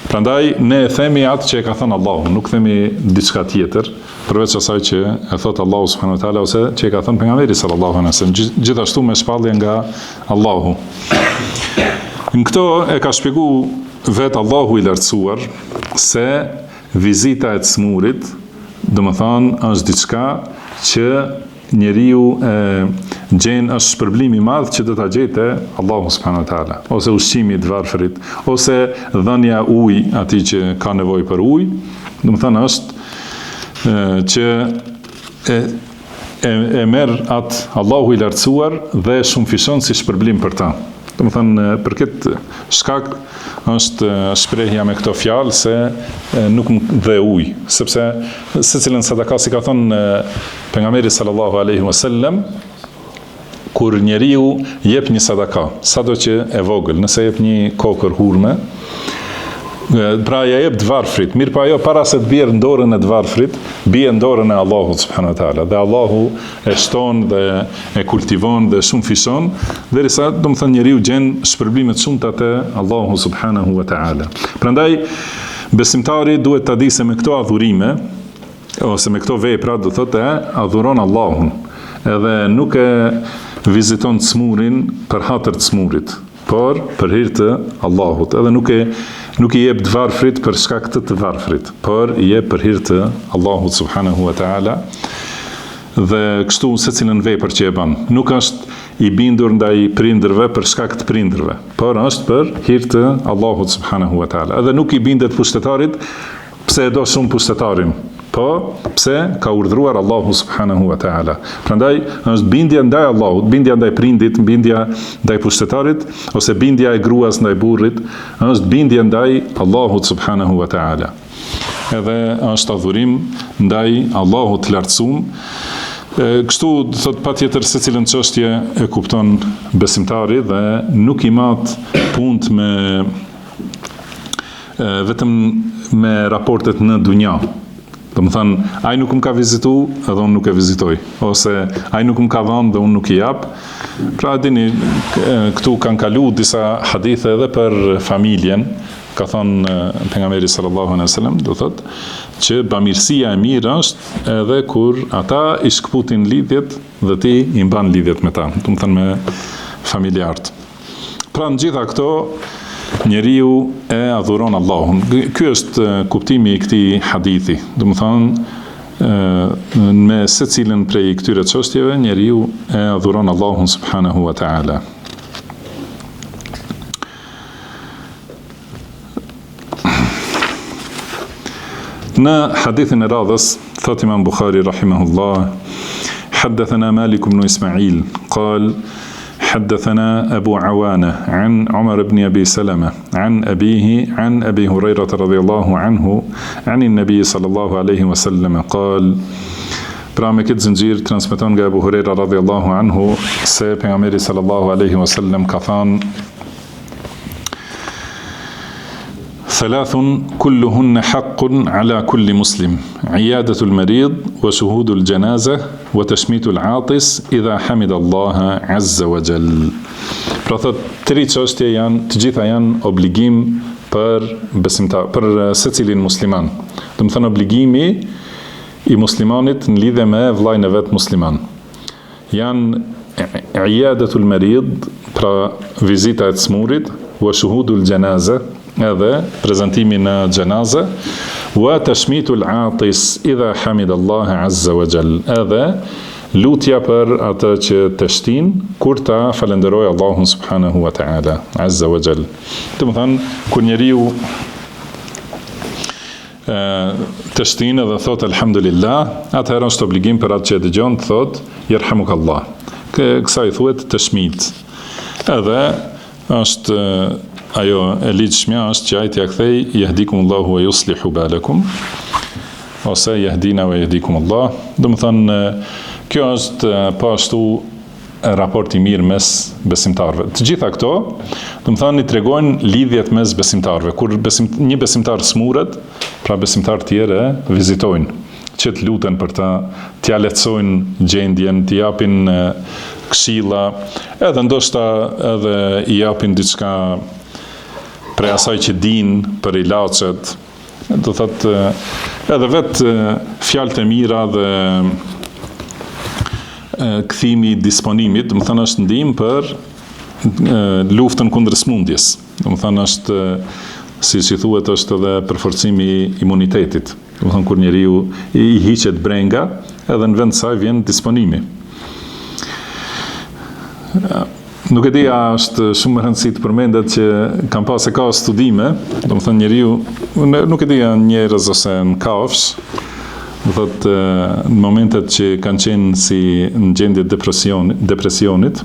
Prandaj ne e themi atë që e ka thënë Allahu, nuk themi diçka tjetër, përveç asaj që e thot Allahu subhanahu wa taala ose që e ka thënë pejgamberi sallallahu alaihi wasallam, gjithashtu me shpallje nga Allahu. Në këto e ka shpjeguar vetë Allahu i lartësuar se vizita e smurit, do të thonë, është diçka që njeriu gjen është shpërblim i madh që do ta gjejë Allahu subhanahu wa taala, ose ushqimi i varfërit, ose dhënia ujë atij që ka nevojë për ujë, do të thonë është që e merr atë Allahu i lartësuar dhe shumëfishon si shpërblim për ta. Do të thënë për këtë shkak është shprehja me këto fjalë se nuk më dhe ujë, sepse secilën sadaka, si ka thënë pejgamberi sallallahu alaihi wasallam, kur njeriu jep një sadaka, sado që e vogël, nëse jep një kokër hurme, pra ja jep të varfrit, mirë pa ajo para se të bjerë në dorën e të varfrit, bie në dorën e Allahut subhanahu wa taala, dhe Allahu e shton dhe e kultivon dhe shumë fishon, derisa do të thonë njeriu gjen shpërblimet shumëta te Allahu subhanahu wa taala. Prandaj besimtari duhet ta di se me këto adhurime ose me këto vepra do thotë adhuron Allahun, edhe nuk e viziton smurin për hatër të smurit, por për hir të Allahut, edhe nuk i jep të varfrit për shkak të varfrit, por i jep për hir të Allahut subhanahu wa taala. Dhe kështu secilën vepër që e bën, nuk është i bindur ndaj prindërve për shkak të prindërve, por është për hir të Allahut subhanahu wa taala. Edhe nuk i bindet pushtetarit pse e do shumë pushtetarin, po pse ka urdhëruar Allahu subhanahu wa taala. Prandaj është bindja ndaj Allahut, bindja ndaj prindit, bindja ndaj pushtetarit, ose bindja e gruas ndaj burrit, është bindja ndaj Allahut subhanahu wa taala. Edhe është adhurim ndaj Allahut të lartësuar. Kështu thot patjetër secilën çështje e kupton besimtari dhe nuk i mat punt me vetëm me raportet në dunja, Do më thënë, ai nuk më ka vizitu edhe unë nuk e vizitoj, ose ai nuk më ka dhënë dhe unë nuk i jap. Pra dini, këtu kanë kalu disa hadithe edhe për familjen. Ka thonë pejgamberi sallallahu alaihi wasallam, do thotë që bamirësia e mirë është edhe kur ata i shkputin lidhjet dhe ti i mban lidhjet me ta, do të thënë me familjarët. Pra në gjitha këto njeriu e adhuron Allahun. Ky është kuptimi i këtij hadithi. Do të thonë me secilën prej këtyre çështjeve njeriu e adhuron Allahun subhanahu wa taala. Në hadithin e radhës, thot Imam Bukhari rahimahullah, حدثنا مالك بن إسماعيل قال حدثنا أبو عوانة عن عمر بن أبي سلمة عن أبيه عن أبي هريرة رضي الله عنه عن النبي صلى الله عليه وسلم قال pra me këtë zinxhir transmeton nga Abu Huraira radhiyallahu anhu se pejgamberi sallallahu alaihi wasallam ka thënë ثلاث كلهن حق على كل مسلم عيادة المريض وشهود الجنازة وتشميت العاطس إذا حمد الله عز وجل. Pra thot, tri çështje janë, të gjitha janë obligim për besimtar, për secilin musliman. Do të thënë obligimi i muslimanit në lidhje me vllajën e vet musliman. Janë iadatul marid, pra vizita e smurit, wa shuhudul janaza, edhe prezantimi në xhenaze, wa tashmitul atis idha hamidallahu azza wa jall, edhe lutja për atë që të shtin kur ta falenderoj Allahun subhanahu wa taala azza wa jall. Do të thënë kur njeriu të shtin edhe thot alhamdulillah, atëherë është obligim për atë që e dëgjon të thot yerhamukallah. Kësaj thuhet tashmit. Edhe është ajo e ligjshmja është që ajti ja kthej yahdikumullahu wa yuslihu balakum, ose yahdina wa yahdikumullah. Do të thënë kjo është po ashtu raporti mirë mes besimtarëve. Të gjitha këto, do të thënë i tregojnë lidhjet mes besimtarëve. Kur një besimtar smuret, pra besimtar tjerë vizitojnë, që të luten për ta, t'ja lehtësojnë gjendjen, t'i japin këshilla, edhe ndoshta edhe i japin diçka prej asaj që din për ilaçet. Do thotë edhe vetë fjalët e mira dhe kthimi i disponimit, do të thënë është ndihmë për luftën kundër smundjes. Do të thënë është, siç i thuhet, është edhe përforcimi i imunitetit. Do të thënë kur njeriu i hiqet brenga, edhe në vend të saj vjen disponimi. Nuk e di a është shumë e rëndësishme të përmendet që kam pas se ka studime, do të thënë njeriu, nuk e di janë njerëz ose në kafsh, do thotë në momentet që kanë qenë si në gjendje depresionit,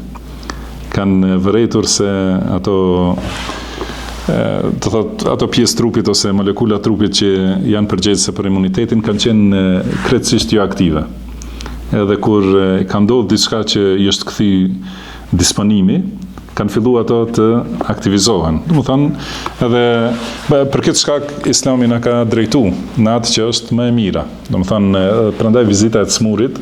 kanë vërejtur se ato do thotë ato pjesë trupit ose molekula trupit që janë përgjegjëse për imunitetin kanë qenë krejtësisht jo aktive. Edhe kur ka ndodhur diçka që i është kthy disponimi, kanë filluar ato të aktivizohen. Do të thonë, edhe për këtë shkak Islami na ka drejtuar në atë që është më e mira. Do të thonë, prandaj vizita e smurit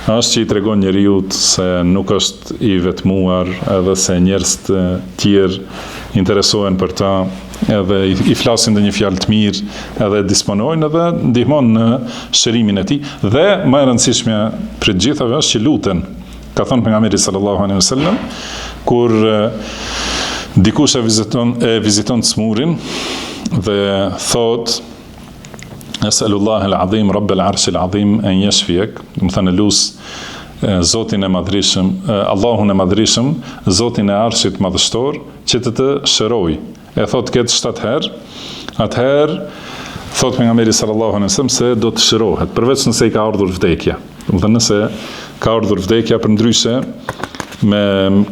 është që i tregon njeriu se nuk është i vetmuar, edhe se njerëz të tjerë interesohen për ta, edhe i flasin dhe një fjalë të mirë, edhe disponojnë edhe ndihmon në shërimin e tij. Dhe më e rëndësishmja për të gjithave është që luten. Ka thënë pejgamberi sallallahu alaihi wasallam, kur dikush e viziton smurin dhe thot Es'alullah al-azim rabb al-arsh al-azim an yashfiyak, do të thënë lut Zotin e madhrishëm, Allahun e madhrishëm, Zotin e arshit madhështor, që të shëroj. E thot këtë 7 herë, atëherë thot pejgamberi sallallahu alaihi wasallam se do të shërohet, përveç nëse i ka ardhur vdekja. Do të thënë nëse ka ardhur vdekja për ndryshe, me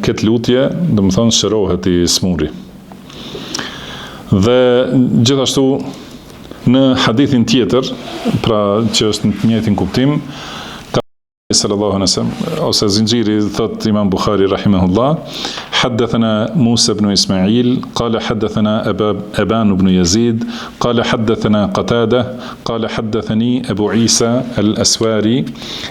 këtë lutje, do të thonë shërohet i smuri. Dhe gjithashtu në hadithin tjetër, pra që është në të njëjtin kuptim, sallallahu alaihi wasallam ose zinxhiri thot Imam Bukhari rahimahullah حدثنا موسى بن إسماعيل قال حدثنا أبان بن يزيد قال حدثنا قتادة قال حدثني أبو عيسى الأسواري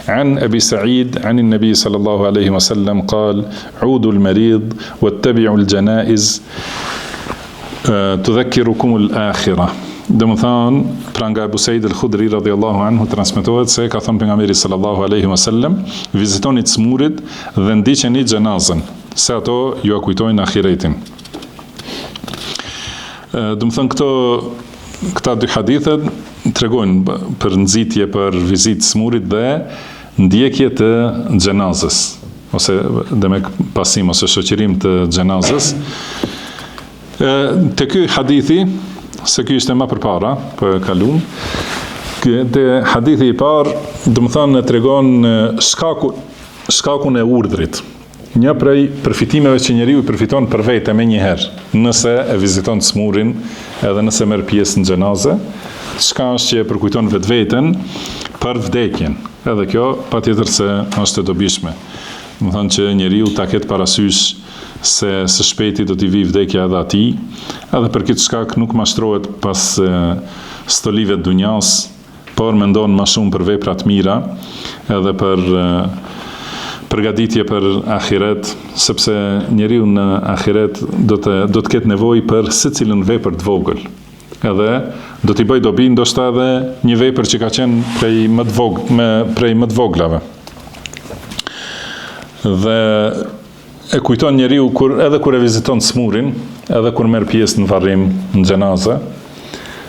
عن أبي سعيد عن النبي صلى الله عليه وسلم قال عودوا المريض واتبعوا الجنائز تذكركم الآخرة. Dhe më thanë, pra nga Abu Sa'id al-Khudri radhiyallahu anhu transmetohet se ka thënë pejgamberi sallallahu alaihi wasallam, vizitoni të smurit dhe ndiqeni xhenazën, se ato ju kujtojnë ahiretin. Do të thënë këta dy hadithe tregojnë për nxitje për vizitë smurit dhe ndjekje të xhenazës, ose demek pasim ose shoqërim të xhenazës. Te ky hadithi se ky ishte më përpara, po e kalum. Te hadithi i parë, do të thonë tregon shkakun e urdhrit. Një prej përfitimeve që njeriu i përfiton për vete më një herë, nëse e viziton smurin, edhe nëse merr pjesë në xhenazë, çka është që e përkujton vetveten për vdekjen. Edhe kjo patjetër se është e dobishme. Do të thonë që njeriu ta ketë parasysh se së shpejti do t'i vi vdekja edhe atij, edhe për këtë shkak nuk mashtrohet pas stolive të dunjas, por mendon më shumë për vepra të mira, edhe për përgatitje për ahiret, sepse njeriu në ahiret do të ketë nevojë për secilën vepër të vogël. Edhe do t'i bëj dobi ndoshta edhe një vepër që ka qenë prej më të voglave. Dhe e kujton njeriu edhe kur e viziton smurin, edhe kur merr pjesë në varrim në xhenazë.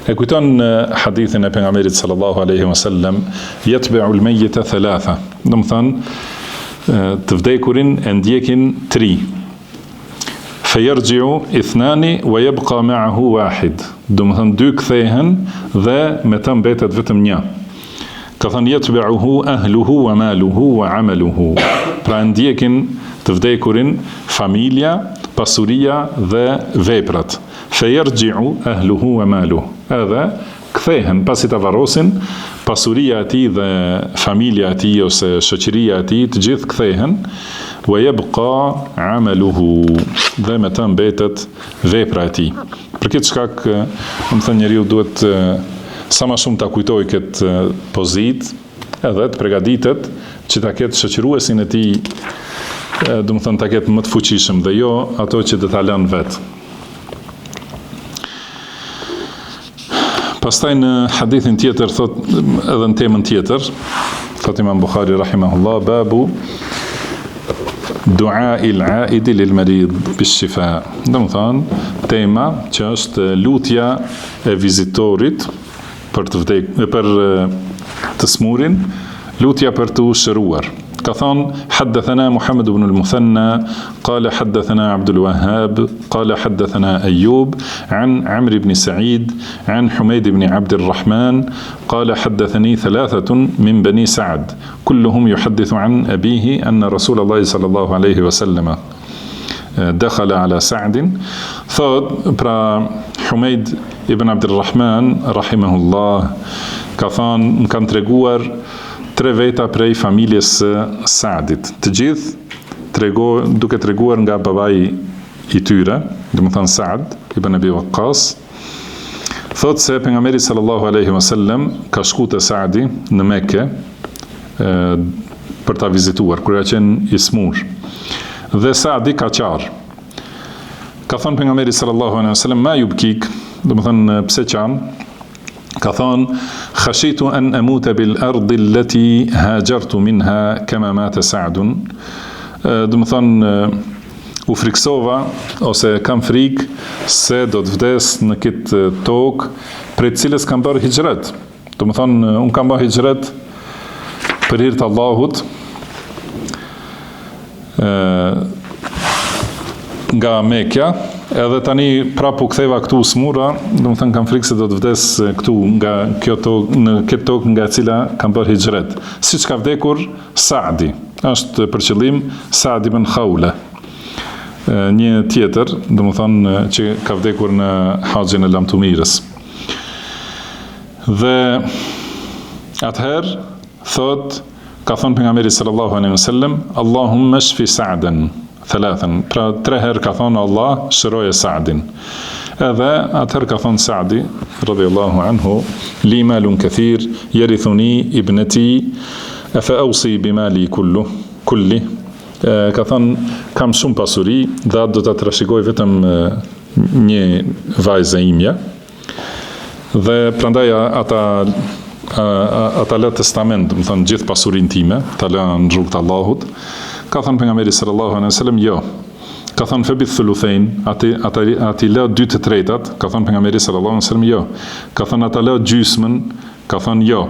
E kujton hadithin e pejgamberit sallallahu alaihi wasallam, yatba'u al-mayyita thalatha. Do të thonë të vdekurin e ndjekin 3. Fayarji'u ithnani wa yabqa ma'ahu wahid. Do të thonë 2 kthehen dhe me të mbetet vetëm 1. Ka thënë yatba'uhu ahluhu wa maluhu wa 'amaluhu. Pra ndjekin të vdekurin familja, pasuria dhe veprat. Fayarji'u ahluhu wa maluhu. Edhe kthehen pasi ta varrosin, pasuria e tij dhe familja e tij ose shoqëria e tij, të gjithë kthehen, wa yabqa 'amaluhu, dhe me të mbetet vepra e tij. Për këtë shkak, do të thënë njeriu duhet sa më shumë ta kujtojë këtë pozitë, edhe të përgatitet që ta ketë shoqëruesin e tij, do të thënë ta ketë më të fuqishëm dhe jo ato që do ta lënë vet. Pastaj në hadithin tjetër thot, edhe në temën tjetër, thot Imam Bukhari rahimahullah, babu du'a'i al-'a'idi lil-marid bish-shifa. Do të thënë tema që është lutja e vizitorit për të smurin, lutja për të shëruar. Ka thonë, haddathana Muhammad ibn al-Muthanna, qala haddathana Abdul Wahhab, qala haddathana Ayyub, an Amr ibn Sa'id, an Humayd ibn Abd al-Rahman, qala haddathani thalathatun min bani Sa'd, kulluhum yuhaddithu an abihi anna Rasulullah sallallahu alaihi wasallam dakhala ala Sa'din. Thot, pra Humayd ibn Abd al-Rahman rahimahullah ka thonë, më kanë treguar 3 veta prej familjes së Sa'dit. Të gjithë duke treguar nga babai i tyre, do të thënë Sa'd ibn Abi Waqqas. Thot se pejgamberi sallallahu alaihi wasallam ka shkuar te Sa'di në Mekë për ta vizituar kur ka qenë i smur. Dhe Sa'di ka qarë. Ka thënë pejgamberi sallallahu alaihi wasallam, ma yubkik, do të thënë pse qan? Ka thonë, khashitu an amuta bil ardi allati hajartu minha kama mata Sa'dun. Do të thonë, u friksova ose kam frikë se do të vdes në këtë tokë prej të cilës kam bërë hijret. Do të thonë, unë kam bërë hijret për hir të Allahut nga Mekja. Edhe tani prapu ktheva këtu smura, do të thënë kam frikë se do të vdes këtu nga kjo tokë, në këtë tokë nga e cila kam bërë hijret. Siç ka vdekur Sa'di, është për qëllim Sa'd ibn Khawla. Një tjetër, do të thënë që ka vdekur në haxhin e lamtumirës. Dhe atëherë thot, ka thënë pejgamberi sallallahu alaihi wasallam, Allahumma shfi Sa'dan, thalathan. Pra 3 herë ka thënë Allah, shëroje Sa'din. Edhe atëherë ka thënë Sa'di radhiyallahu anhu, li malun kathir yarithuni ibnati afa awsi bimali kulli. Ka thënë kam shumë pasuri dhe do ta trashëgoj vetëm një vajzë imja. Dhe prandaj ata lë testament, do të thonë gjithë pasurinë time, ta lë në rrugt të Allahut. Ka thënë pejgamberi sallallahu alaihi wasallam, jo. Ka thënë febith thuluthain, ati lë 2/3, ka thënë pejgamberi sallallahu alaihi wasallam, jo. Ka thënë ata lë gjysmën, ka thënë jo.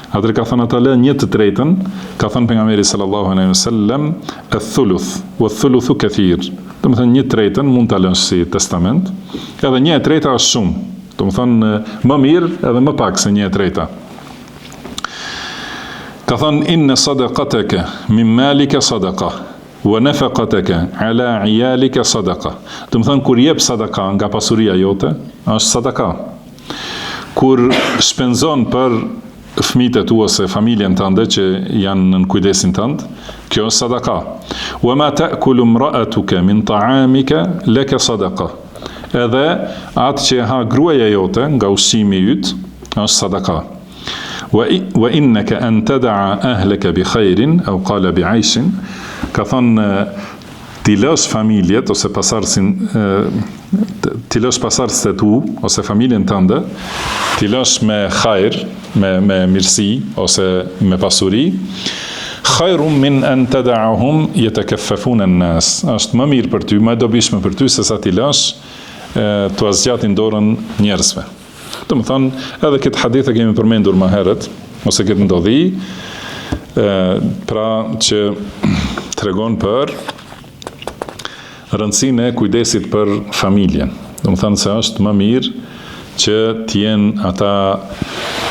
Atëherë ka thënë ata lë 1/3, ka thënë pejgamberi sallallahu alaihi wasallam, ath-thuluth, wath-thuluthu kathir. Do të thënë 1/3 mund ta lësh si testament, edhe 1/3 është shumë. Do të thënë më mirë edhe më pak se 1/3. Ka thënë inna sadaqataka min malika sadaqa wa nafaqataka ala iyalika sadaqa. Do të thënë kur jep sadaka nga pasuria jote, është sadaka. Kur shpenzon për fëmijët e tu ose familjen tënde që janë në kujdesin tënd, kjo është sadaka. Wa ma ta'kulu imra'atuka min ta'amika laka sadaqa. Edhe atë që ha gruaja jote nga ushqimi yt, është sadaka. Wa innaka an tad'a ahlaka bi khairin aw qala bi 'aishin. Ka thënë ti lësh familjet ose ti lësh pasardhësit e tu ose familjen tënde, ti lësh me khajr, me mirësi ose me pasuri. Khairun min an tad'ahum yatakaffafuna an-nas. Është më mirë për ty, më dobishme për ty se sa ti lësh të azgjatin dorën njerëzve. Do të thonë, edhe këtë hadith e kemi përmendur më herët, ose këtë ndodhi, pra që tregon për rëndësinë e kujdesit për familjen. Do të thonë se është më mirë që t'jenë ata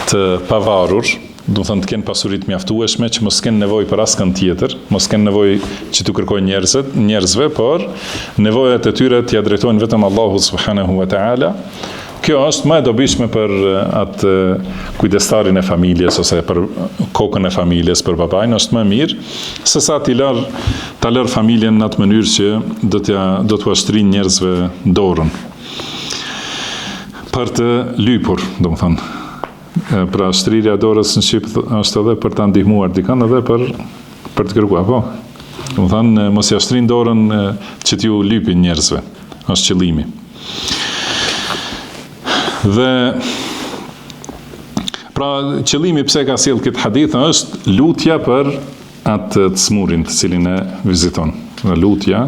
të pavarur, do të thonë të kenë pasuri të mjaftueshme, që mos kenë nevojë për askën tjetër, mos kenë nevojë që t'u kërkojnë njerëzve, por nevojat e tyre t'ia drejtojnë vetëm Allahut subhanahu wa ta'ala. Kjo është më e dobishme për atë kujdestarin e familjes ose për kokën e familjes, për babain, është më mirë se sa ta lër familjen në atë mënyrë që do t'u ashtrin njerëzve dorën për të lypur, do të thonë. Pra shtrirja e dorës në shqip është edhe për ta ndihmuar dikën edhe për të kërkuar, po. Do të thonë mos ia shtrin dorën që t'ju lypin njerëzve. Është qëllimi. Dhe pra qëllimi pse ka sjell këtë hadith është lutja për atë të smurin të cilin e viziton. Dhe lutja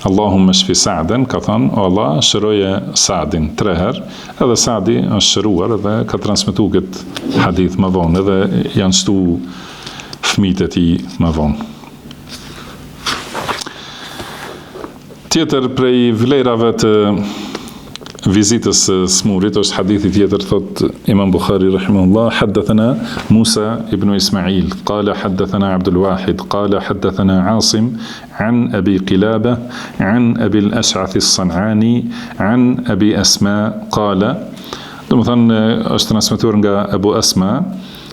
Allahumma shfi Sa'dan, ka thënë, o Allah, shëroje Sa'din 3 herë, edhe Sa'di është shëruar edhe ka transmetuar këtë hadith më vonë, edhe janë shtu fëmijët e tij më vonë. Tjetër prej vlerave të vizitës smurit është hadithi tjetër, thot Imam Bukhari rahimahullah, haddathana Musa ibn Ismail, qala haddathana Abdul Wahid, qala haddathana Asim an Abi Qilaba an Abi al-Ash'ath as-San'ani an Abi Asma qala. Do të thonë është transmetuar nga Abu Asma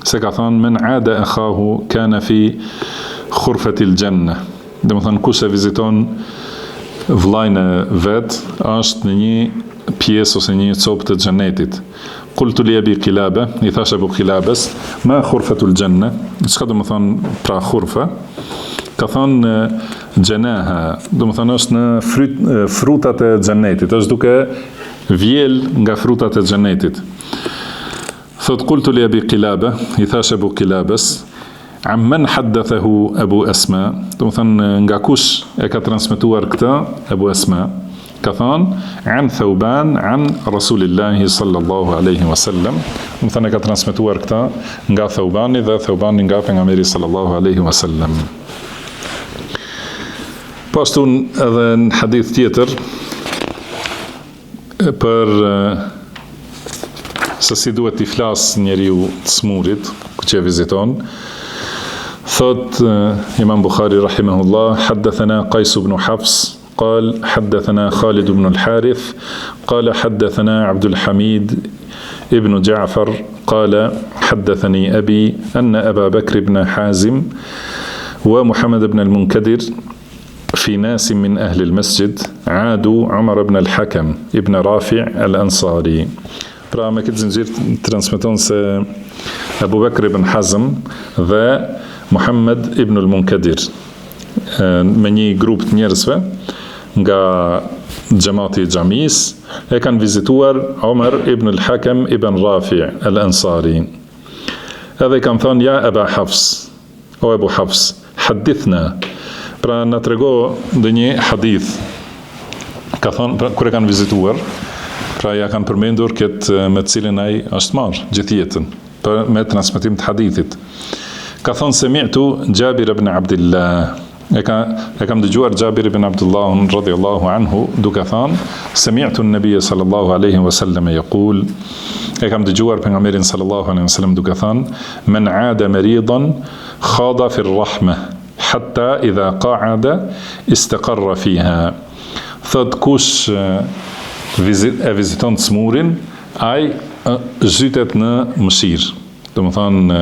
se ka thënë men ada akhahu kana fi khurfati al-janna. Do të thonë kush e viziton vllajën e vet është në një pjesë ose një copë të xhenetit. Qultu li Abi Qilaba, i thash Abu Qilabes, ma khurfatul janna, çka do të thonë pra khurfa? Ka thonë xhenaha, do të thonë është në frutat e xhenetit, është duke vjel nga frutat e xhenetit. Thot qultu li Abi Qilaba, i thash Abu Qilabes, amman haddathahu Abu Asma, do të thonë nga kush e ka transmetuar këtë Abu Asma? Ka thonë an Thauban an Rasulillahi sallallahu alaihi wasallam, do të thonë ka transmetuar këtë nga Thaubani dhe Thaubani nga pejgamberi sallallahu alaihi wasallam. Po ashtu edhe në hadith tjetër për se si duhet t'i flas njeriu të smurit ku që viziton. Thot Imam Bukhari rahimahullah, haddathana Qais ibn Hafs قال حدثنا خالد بن الحارث قال حدثنا عبد الحميد ابن جعفر قال حدثني أبي أن أبا بكر بن حازم ومحمد بن المنكدر في ناس من أهل المسجد عادوا عمر بن الحكم ابن رافع الأنصاري. Pra me këtë zinxhir transmeton se Abu Bakr ibn Hazm dhe Muhammed ibn al-Munkadir me një grup të njerëzve nga xhamati i xhamis e kanë vizituar Umar ibn al-Hakam ibn Rafi' al-Ansari. Edhe kanë thënë ja Aba Hafs, o Abu Hafs, hadithna. Pra na trego ndonjë hadith. Ka thënë pra, kur e kanë vizituar, pra ja kanë përmendur këtë me cilin ai është marrë gjithë jetën me transmetim të hadithit. Ka thonë semi'tu Jabir ibn Abdullah. E kam dëgjuar Jabir ibn Abdullah radhiyallahu anhu duke thënë semi'tu an-nabiy sallallahu alaihi wasallam yaqul. E kam dëgjuar pejgamberin sallallahu alaihi wasallam duke thënë men 'ada maridan khada fi ar-rahmah hatta idha qa'ada istaqarra fiha. Thot kush e viziton të smurin, ai zhytet në mëshirë. Do të thonë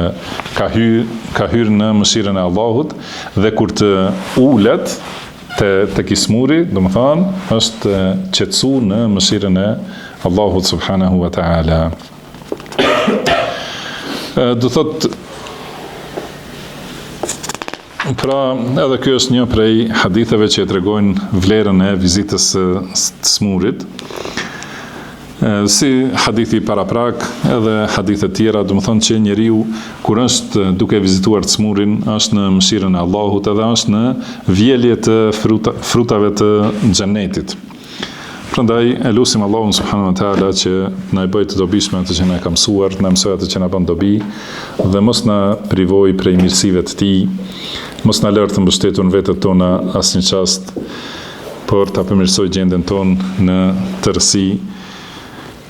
ka hyrë në mëshirën e Allahut dhe kur të ulet te kismuri, do të thonë është qetësu në mëshirën e Allahut subhanahu wa taala. Do thotë pra edhe ky është një prej haditheve që tregojnë vlerën e vizitës së smurit. Si hadithi paraprak edhe hadithet tjera, do të thonë që njeriu kur është duke vizituar të smurin, është në mëshirën e Allahut edhe është në vjelje të frutave të xhenetit. Prandaj e lutim Allahun subhanahu wa taala që na e bëj të dobishme atë që na ka mësuar, na mësoj atë që na bën dobi dhe mos na privoj prej mirësive të tij, mos na lër të mbështetur vetët tona asnjë çast, por ta përmirësoj gjendjen tonë në tërësi.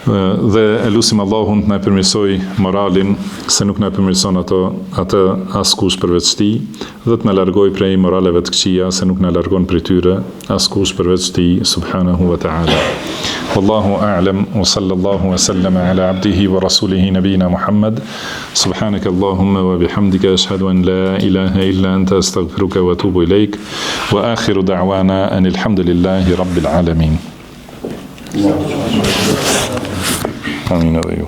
Dhe e lutim Allahun të na përmirësoj moralin, se nuk na përmirëson atë askush përveç tij, dhe të na largoj prej moraleve të këqija, se nuk na largon prej tyre askush përveç tij subhanahu wa ta'ala. Wallahu a'lam wa sallallahu wa sallama ala abdihi wa rasulihi nabina Muhammad. Subhanaka Allahumma wa bihamdika ashhadu an la ilaha illa anta astaghfiruka wa atubu ilaik. Wa akhiru da'wana anil hamdulillahi rabbil alamin. Amin edhe ju.